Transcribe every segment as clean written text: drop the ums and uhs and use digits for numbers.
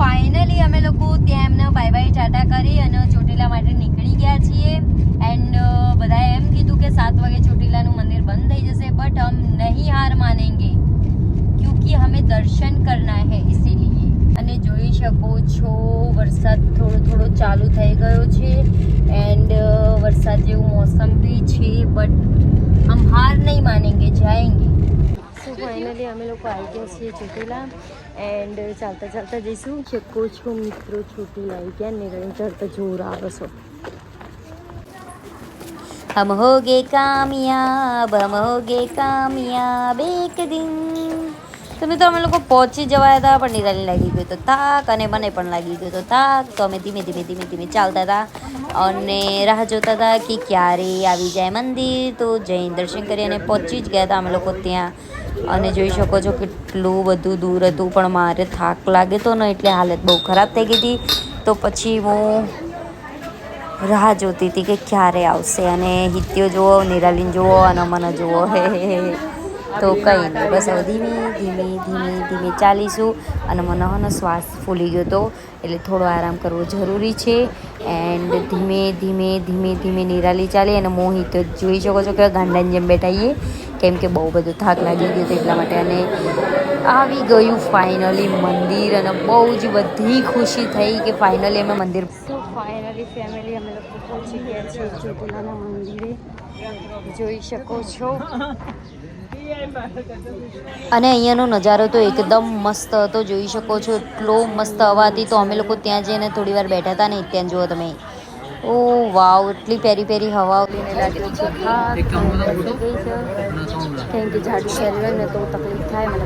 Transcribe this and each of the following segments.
Finally અમે લોકો ત્યાં એમને બાય બાય ટાટા કરી અને ચોટીલા માટે નીકળી ગયા છીએ. એન્ડ બધાએ એમ કીધું કે 7 વાગે ચોટીલાનું મંદિર બંધ થઈ જશે, બટ હમ નહીં હાર માનેંગે ક્योंकि हमें दर्शन करना है इसीलिए. અને જોઈ શકો છો વરસાદ થોડો થોડો ચાલુ થઈ ગયો છે એન્ડ વરસાદ જેવું મોસમ બી છે, બટ હમ હાર નહીં માનેંગે, જાએંગે. સો ફાઇનલી અમે લોકો આવી ગયા છીએ ચોટીલા એન્ડ ચાલતા ચાલતા જઈશું. શકો છો મિત્રો ચોટીલા આવી ગયા ને રહીને ચડતા જોર આવે છો. हम होगे कामयाब, हम होगे कामयाब एक दिन. તો મિત્રો અમે લોકો પહોંચી જવાયા હતા, પણ નિરાલી લાગી ગયો તો થાક અને મને પણ લાગી ગયો તો થાક. તો અમે ધીમે ધીમે ધીમે ધીમે ચાલતા હતા અને રાહ જોતા હતા કે ક્યારે આવી જાય મંદિર. તો જઈને દર્શન કરી અને પહોંચી જ ગયા હતા અમે લોકો ત્યાં. અને જોઈ શકો છો કેટલું બધું દૂર હતું, પણ મારે થાક લાગે તો ને એટલે હાલત બહુ ખરાબ થઈ ગઈ હતી. તો પછી હું રાહ જોતી હતી કે ક્યારે આવશે. અને હિત્યો જુઓ, નિરાલીને જુઓ અને મને જુઓ. તો કંઈ નહીં, બસ હવે ધીમે ધીમે ધીમે ધીમે ચાલીશું. અને મને હનો શ્વાસ ફૂલી ગયો હતો એટલે થોડો આરામ કરવો જરૂરી છે. એન્ડ ધીમે ધીમે ધીમે ધીમે નિરાલી ચાલી અને મોહિત જોઈ શકો છો કે ગાંડાની જેમ બેઠાઈએ, કેમ કે બહુ બધો થાક લાગી ગયો હતો એટલા માટે. અને આવી ગયું ફાઇનલી મંદિર અને બહુ જ બધી ખુશી થઈ કે ફાઇનલી અમે મંદિર. સો ફાઇનલી ફેમિલી અમે લોકો પહોંચી ગયા છીએ ચોટીલાના મંદિરે, જોઈ શકો છો. અને અહીંયાનો નજારો તો એકદમ મસ્ત હતો, જોઈ શકો છો એટલો મસ્ત હવા હતી. તો અમે લોકો ત્યાં જઈને થોડી વાર બેઠા હતા ને ત્યાં જુઓ તમે, ઓ વાવ, એટલી પેરી પેરી હવા ઉડીને લાગતી છે. હા ગઈ છે, કેમ કે જાડું શરીર હોય ને તો તકલીફ થાય મને,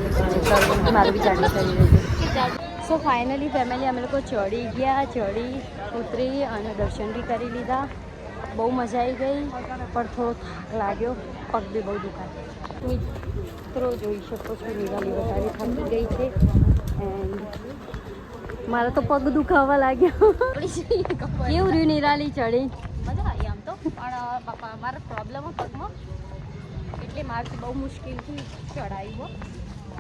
મારું બી જાડું શરીર હતું. સો ફાઇનલી ફેમિલી અમે લોકો ચડી ગયા, ચડી ઉતરી અને દર્શન બી કરી લીધા. બહુ મજા આવી ગઈ, પણ થોડો થાક લાગ્યો, પગ બી બહુ દુખાય. મિત્રો જોઈ શકો છો નિરાલી વધારે થાકી ગઈ છે એન્ડ મારા તો પગ દુખાવા લાગ્યો. કેવું રહ્યું નિરાલી ચડી? મજા આવી આમ તો, પણ પપ્પા મારા પ્રોબ્લેમ પગમાં એટલે મારથી બહુ મુશ્કેલથી ચડાવી.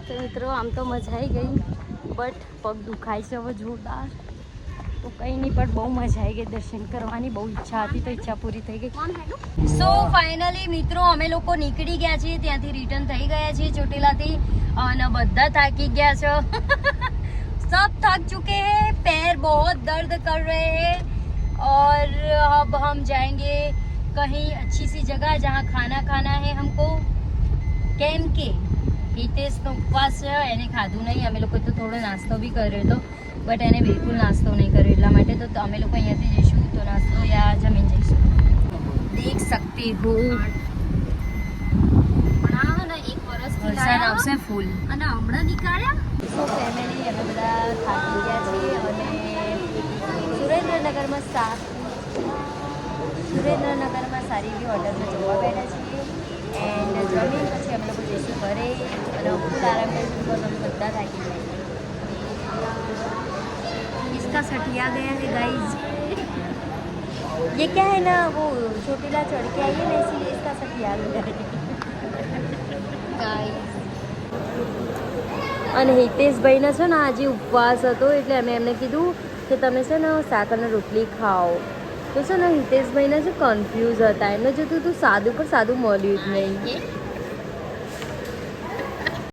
તો મિત્રો આમ તો મજા આવી ગઈ, બટ પગ દુખાય છે હવે જોરદાર. તો કંઈ નહીં, પણ બહુ મજા આવી ગઈ દર્શન કરવાની, બહુ ઈચ્છા હતી તો ઈચ્છા પૂરી થઈ ગઈ. સો ફાઇનલી મિત્રો અમે લોકો નીકળી ગયા છીએ, ત્યાંથી રિટર્ન થઈ ગયા છીએ ચોટીલાથી અને બધા થાકી ગયા છે. सब थक चुके हैं, पैर बहुत दर्द कर रहे हैं और अब हम जाएंगे कहीं अच्छी सी जगह जहाँ खाना खाना है हमको. કેમ કે હિતેશનો ઉપવાસ છે, એને ખાધું નહીં. અમે લોકો તો થોડો નાસ્તો બી કર્યો હતો, બટ એને બિલકુલ નાસ્તો નહીં કર્યો, એટલા માટે તો અમે લોકો અહીંયાથી જઈશું તો નાસ્તો યા જમીન જઈશું. દેખ सकती हो વરસાદ આવશે ફૂલ અને હમણાં નીકળ્યા. સો ફેમિલી અમે બધા થાકી ગયા છીએ અને સુરેન્દ્રનગરમાં સારી એવી હોટલમાં જમવા બેઠા છીએ. એન્ડ જમીન પછી અમે લોકો જઈશું ઘરે અને ફૂલ આરામ કરીશું, બિકોઝ અમે બધા થાકી જાય. इसका सठिया गया है गाइज. ये क्या है ना, वो चोटीला चढ़ के आई है ना, इसीलिए इसका सठिया गया है गाइज. અને હિતેશભાઈને છે ને આજે ઉપવાસ હતો એટલે અમે એમને કીધું કે તમે છે ને શાક અને રોટલી ખાઓ. તો છે ને હિતેશભાઈને છે કન્ફ્યુઝ હતા, એમને જતું હતું સાદું પણ સાદું મળ્યું જ નહીં.